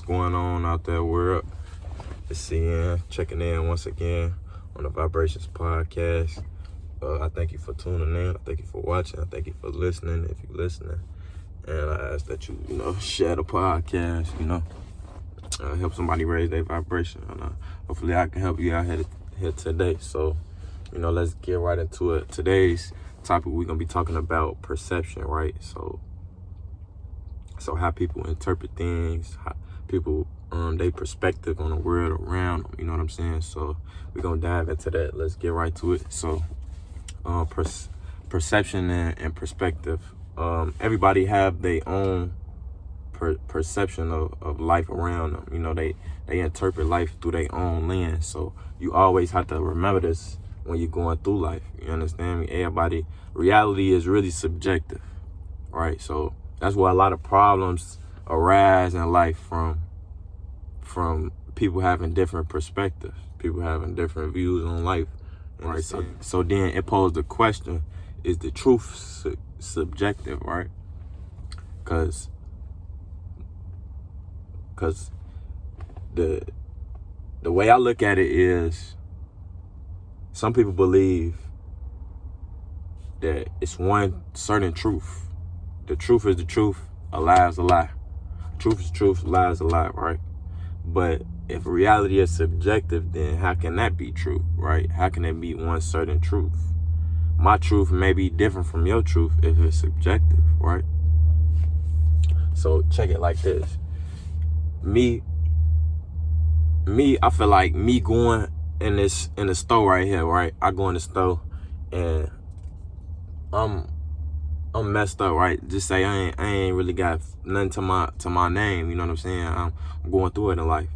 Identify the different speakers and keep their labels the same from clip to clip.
Speaker 1: going on out there, world? It's CN checking in once again on the Vibrations podcast. I thank you for tuning in. I thank you for watching. I thank you for listening if you're listening. And I ask that you, share the podcast, help somebody raise their vibration. And hopefully I can help you out here today. So, let's get right into it. Today's topic, we're going to be talking about perception, right? So how people interpret things, how people, their perspective on the world around them, you know what I'm saying? So we're going to dive into that. Let's get right to it. So perception and perspective. Everybody have their own perception of life around them. They interpret life through their own lens. So you always have to remember this when you're going through life. You understand me? Reality is really subjective, right? So that's where a lot of problems arise in life from people having different perspectives, people having different views on life. Right. So then it posed the question, is the truth subjective, right? Because the way I look at it is, some people believe that it's one certain truth. The truth is the truth, a lie is a lie. Truth is truth, a lie is a lie, right? But if reality is subjective, then how can that be true, right? How can it be one certain truth? My truth may be different from your truth if it's subjective, right? So check it like this. Me, I feel like me going in the store right here, right? I go in the store and I'm messed up, right? Just say I ain't really got nothing to my name, you know what I'm saying? I'm going through it in life,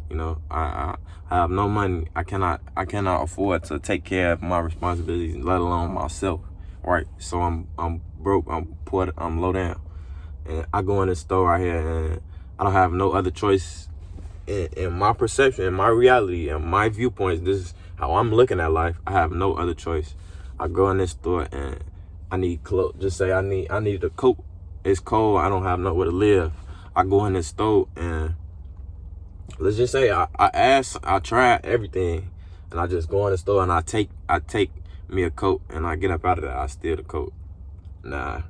Speaker 1: I have no money. I cannot afford to take care of my responsibilities, let alone myself, right? So I'm broke, I'm low down. And I go in the store right here and I don't have no other choice in my perception, in my reality, in my viewpoints. This is how I'm looking at life. I have no other choice. I go in this store and I need clothes. Just say I need a coat. It's cold. I don't have nowhere to live. I go in this store and let's just say I try everything, and I just go in the store and I take me a coat and I get up out of there. I steal the coat. Nah.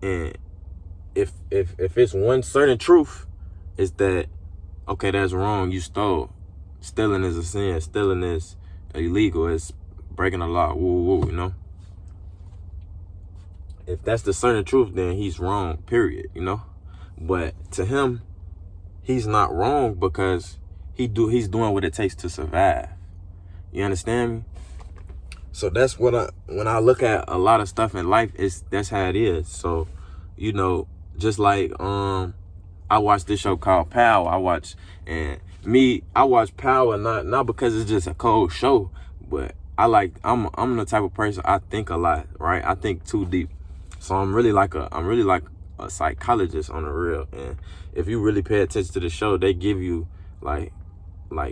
Speaker 1: And if it's one certain truth, is that okay? That's wrong. You stole. Stealing is a sin. Stealing is illegal. It's breaking the law. Woo. If that's the certain truth, then he's wrong, period, But to him, he's not wrong because he's doing what it takes to survive. You understand me? So that's when I look at a lot of stuff in life, that's how it is. So, just like I watch this show called Power. I watch Power not because it's just a cold show, but I'm the type of person, I think a lot, right? I think too deep. So I'm really like a psychologist on the real. And if you really pay attention to the show, they give you like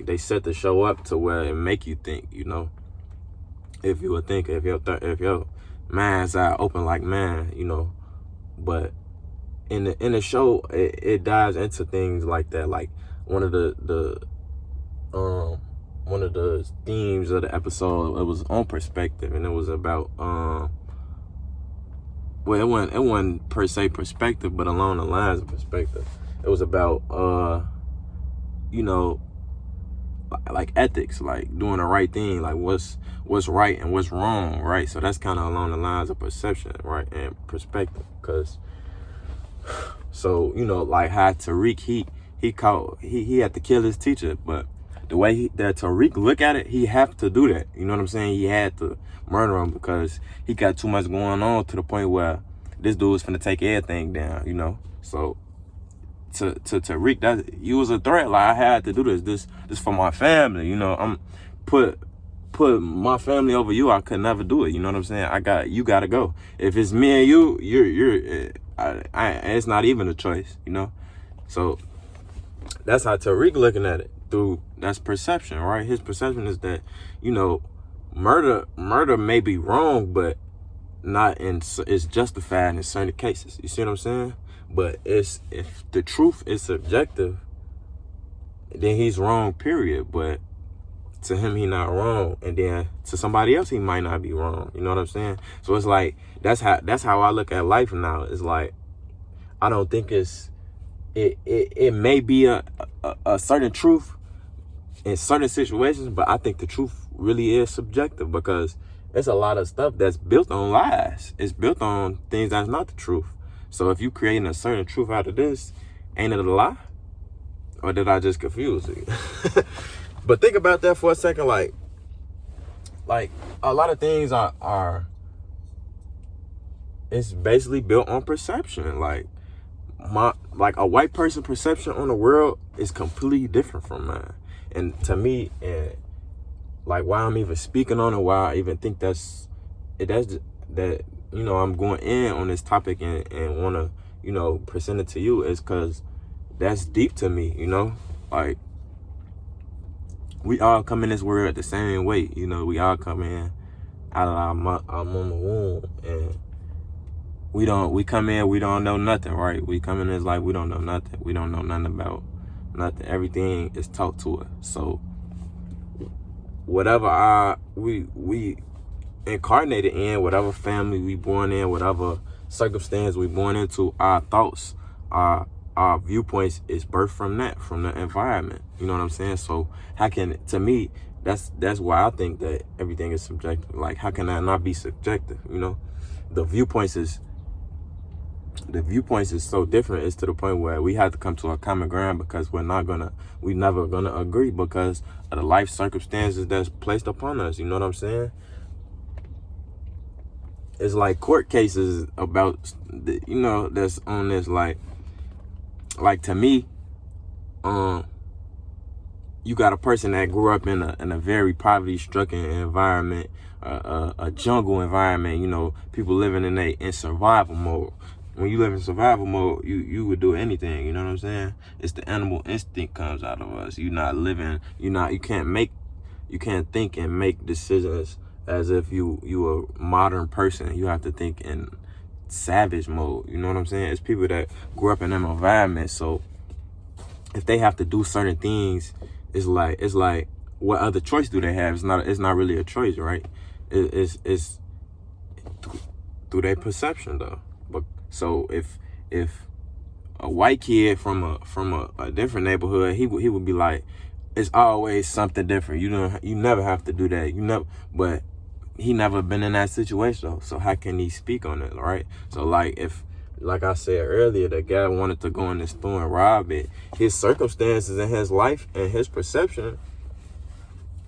Speaker 1: they set the show up to where it make you think, if you would think, if your mind's eye open like mine, but in the show, it dives into things like that. Like one of the themes of the episode, it was on perspective, and it was about well, it wasn't per se perspective, but along the lines of perspective. It was about, like ethics, like doing the right thing, like what's right and what's wrong, right? So that's kind of along the lines of perception, right, and perspective. Because, so, like how Tariq, he had to kill his teacher, but the way that Tariq look at it, he have to do that. You know what I'm saying? He had to murder him because he got too much going on to the point where this dude was finna take everything down, So to Tariq, that you was a threat. Like, I had to do this for my family, I'm put my family over you. I could never do it. You know what I'm saying? You gotta go. If it's me and you, it's not even a choice, So that's how Tariq looking at it. That's perception, right? His perception is that, murder may be wrong, but it's justified in certain cases. You see what I'm saying? But if the truth is subjective, then he's wrong, period. But to him, he not wrong, and then to somebody else, he might not be wrong. You know what I'm saying? So it's like that's how I look at life now. It's like I don't think it may be a certain truth in certain situations, but I think the truth really is subjective, because it's a lot of stuff that's built on lies. It's built on things that's not the truth. So if you creating a certain truth out of this, ain't it a lie? Or did I just confuse you? But think about that for a second. Like a lot of things are it's basically built on perception. Like a white person perception on the world is completely different from mine. And to me, and like why I'm even speaking on it, why I even think that I'm going in on this topic and want to present it to you, is because that's deep to me. Like we all come in this world the same way. We all come in out of our mama womb, and we come in, we don't know nothing, right? We come in this life, we don't know nothing. We don't know nothing about nothing. Everything is taught to us. So whatever we incarnated in, whatever family we born in, whatever circumstance we born into, our thoughts, our viewpoints is birthed from the environment. You know what I'm saying? So to me, that's why I think that everything is subjective. Like, how can that not be subjective? The viewpoints is so different. It's to the point where we have to come to a common ground, because we never gonna agree because of the life circumstances that's placed upon us. You know what I'm saying? It's like court cases about, that's on this, like to me, you got a person that grew up in a very poverty-stricken environment, a jungle environment. People living in survival mode. When you live in survival mode, you would do anything. You know what I'm saying? It's the animal instinct comes out of us. You can't think and make decisions as if you a modern person. You have to think in savage mode. You know what I'm saying? It's people that grew up in them environments. So if they have to do certain things, it's like what other choice do they have? It's not really a choice, right? It's through their perception though. But so if a white kid from a different neighborhood, he would be like, it's always something different. You never have to do that. But he never been in that situation though. So how can he speak on it, right? So like I said earlier, the guy wanted to go in the store and rob it. His circumstances in his life and his perception,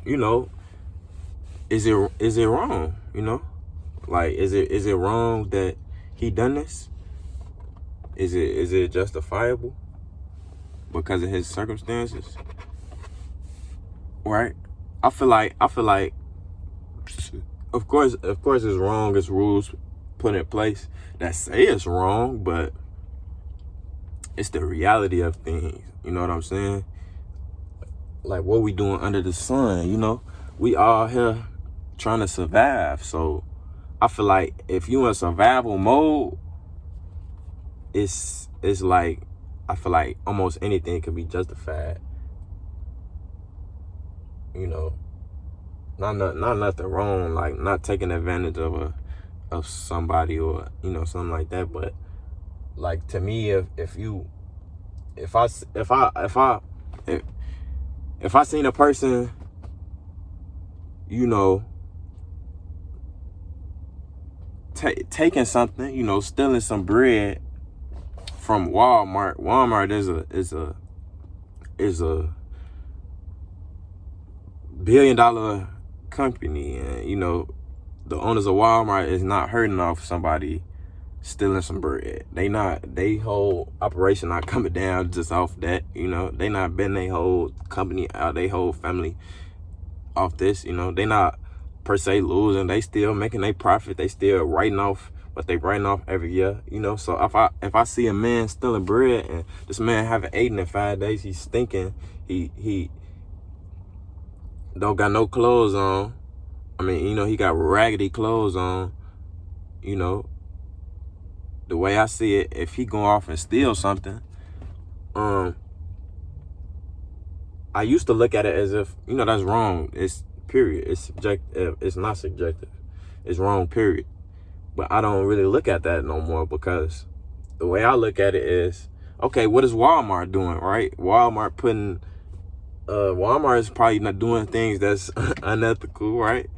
Speaker 1: is it wrong? Like is it wrong that he done this? Is it justifiable because of his circumstances? Right? I feel like of course it's wrong. It's rules put in place that say it's wrong, but it's the reality of things. You know what I'm saying? Like, what we doing under the sun? We all here trying to survive. So I feel like if you in survival mode, it's like, I feel like almost anything can be justified. Not nothing wrong, like not taking advantage of somebody or something like that. But like, to me, if I seen a person, taking something, stealing some bread from Walmart. Walmart is a billion-dollar company, and the owners of Walmart is not hurting off somebody stealing some bread. They whole operation not coming down just off that. They not betting their whole company out, their whole family off this. They not per se losing. They still making their profit. They still writing off what they writing off every year. So if I see a man stealing bread, and this man haven't eaten in 5 days, he's stinking. He don't got no clothes on. I mean, he got raggedy clothes on. the way I see it, if he go off and steal something, I used to look at it as if, that's wrong. It's period. It's subjective. It's not subjective. It's wrong, period. But I don't really look at that no more, because the way I look at it is, okay, what is Walmart doing, right? Walmart is probably not doing things that's unethical, right?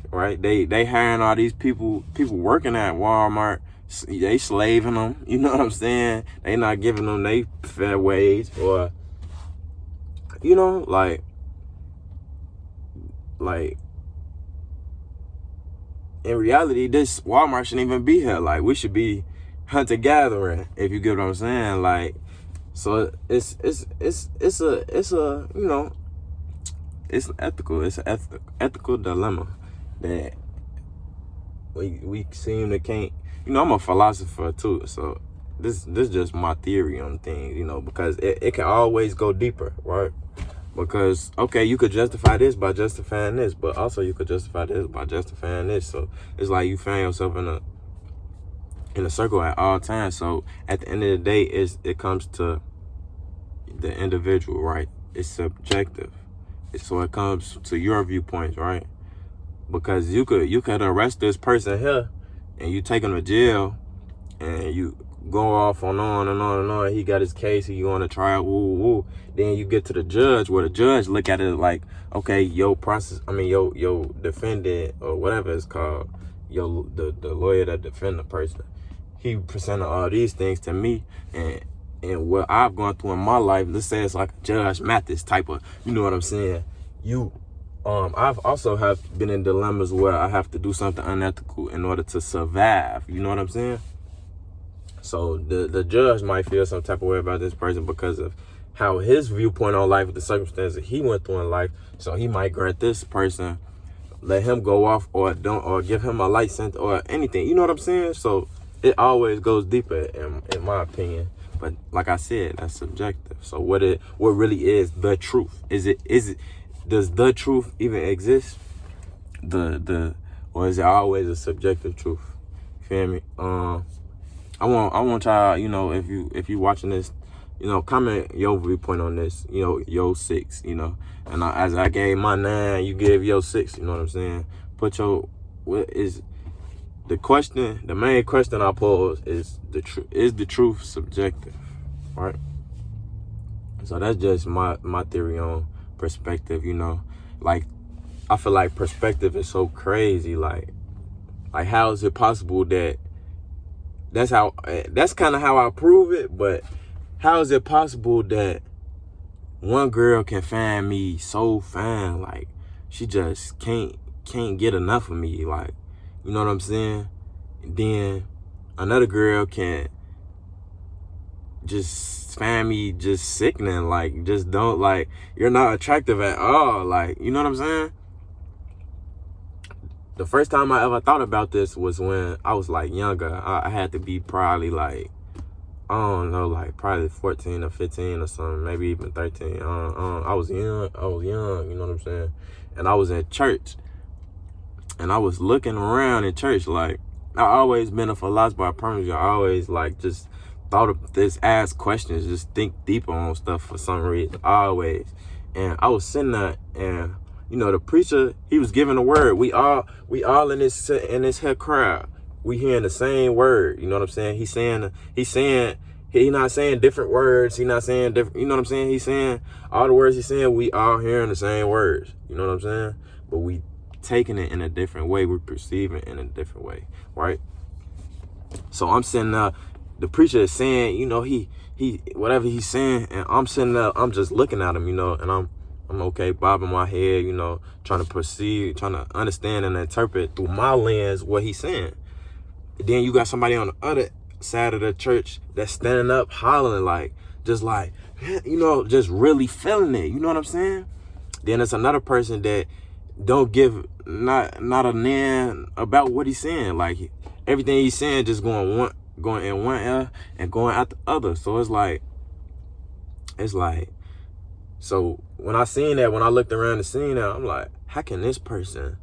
Speaker 1: Right? They hiring all these people working at Walmart. They slaving them. You know what I'm saying? They not giving them they fair wage, or like in reality, this Walmart shouldn't even be here. Like, we should be hunter gathering, if you get what I'm saying. Like, so it's ethical. It's an ethical dilemma that we seem to can't. I'm a philosopher too, so this just my theory on things. Because it can always go deeper, right? Because, okay, you could justify this by justifying this, but also you could justify this by justifying this. So it's like you find yourself in a circle at all times. So at the end of the day, it comes to the individual, right? It's subjective. So it comes to your viewpoints, right? Because you could arrest this person here, and you take him to jail, and you go off on and on. He got his case, he going to trial, woo. Then you get to the judge, where the judge look at it like, okay, your defendant, or whatever it's called, the lawyer that defend the person, he presented all these things to me, and what I've gone through in my life. Let's say it's like a Judge Mathis type of, you know what I'm saying? I've also have been in dilemmas where I have to do something unethical in order to survive. You know what I'm saying? So the judge might feel some type of way about this person because of how his viewpoint on life, the circumstances he went through in life. So he might grant this person, let him go off, or give him a light sentence or anything. You know what I'm saying? So it always goes deeper, in my opinion. But like I said, that's subjective. So what really is the truth? Does the truth even exist? Or is it always a subjective truth? Feel me? I want y'all, if you watching this, comment your viewpoint on this, your 6, and as I gave my 9, you give your 6, you know what I'm saying? What is the question? The main question I pose is is the truth subjective, right? So that's just my theory on perspective. Like, I feel like perspective is so crazy. Like how is it possible that that's kind of how I prove it, but how is it possible that one girl can find me so fine, like she just can't get enough of me, like, you know what I'm saying? Then another girl can just find me just sickening, like, just don't, like, you're not attractive at all, like, you know what I'm saying? The first time I ever thought about this was when I was like younger. I had to be probably like, I don't know, like probably 14 or 15 or something, maybe even 13. I was young, you know what I'm saying? And I was at church, and I was looking around in church. Like, I always been a philosopher, I promise you. I always like just thought of this, ask questions, just think deeper on stuff for some reason, always. And I was sitting there, and the preacher, he was giving a word. We all in this here crowd, we hearing the same word. You know what I'm saying? He not saying different words. He not saying different. You know what I'm saying? He's saying all the words he's saying. We all hearing the same words. You know what I'm saying? But we taking it in a different way. We perceiving it in a different way, right? So I'm sitting there. The preacher is saying, he whatever he's saying, and I'm sitting there. I'm just looking at him, and I'm okay, bobbing my head, trying to perceive, trying to understand and interpret through my lens what he's saying. Then you got somebody on the other side of the church that's standing up, hollering, like, just really feeling it. You know what I'm saying? Then there's another person that don't give not a nan about what he's saying. Like, everything he's saying just going in one ear and going out the other. So it's like. So when I seen that, when I looked around and seen that, I'm like, how can this person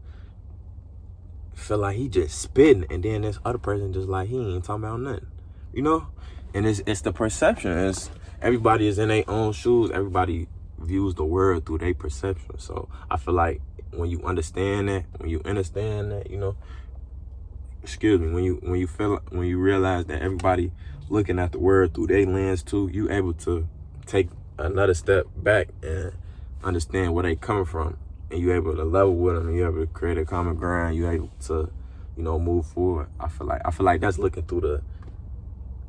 Speaker 1: feel like he just spitting, and then this other person just like he ain't talking about nothing, you know. And it's the perception. It's everybody is in their own shoes. Everybody views the world through their perception. So I feel like when you understand that, you know, excuse me, when you realize that everybody looking at the world through their lens too, you able to take another step back and understand where they coming from, and you able to level with them, and you able to create a common ground. You able to, you know, move forward. I feel like that's looking through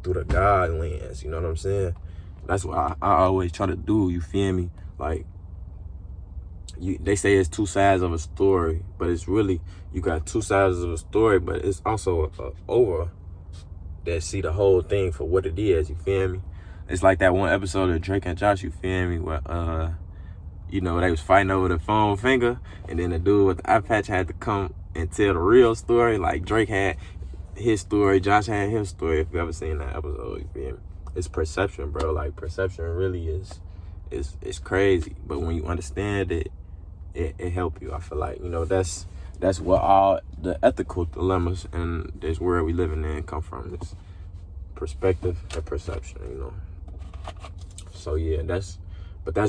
Speaker 1: the God lens. You know what I'm saying? That's what I always try to do. You feel me? Like they say it's two sides of a story, but it's really you got two sides of a story, but it's also a over that see the whole thing for what it is. You feel me? It's like that one episode of Drake and Josh. You feel me? Where you know, they was fighting over the phone finger, and then the dude with the eye patch had to come and tell the real story. Like Drake had his story, Josh had his story. If you ever seen that episode, you feel me? It's perception, bro. Like perception really is crazy. But when you understand it, it help you. I feel like, you know, that's what all the ethical dilemmas in this world we living in come from. This perspective and perception, you know. So yeah, that's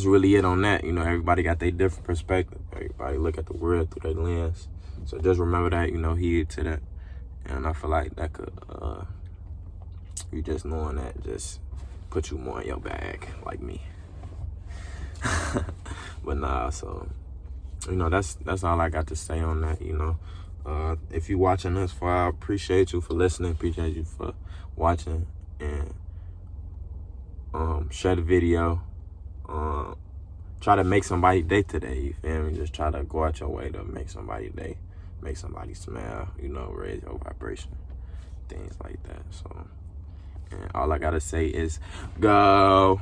Speaker 1: really it on that. You know, everybody got their different perspective. Everybody look at the world through their lens. So just remember that, you know, heed to that. And I feel like that could, you just knowing that just put you more in your bag, like me. But nah, so, you know, that's all I got to say on that, you know. If you're watching this far, I appreciate you for listening, appreciate you for watching, and share the video. Try to make somebody's day today, you feel me? Just try to go out your way to make somebody's day, make somebody smile, you know, raise your vibration, things like that. So, and all I gotta say is go.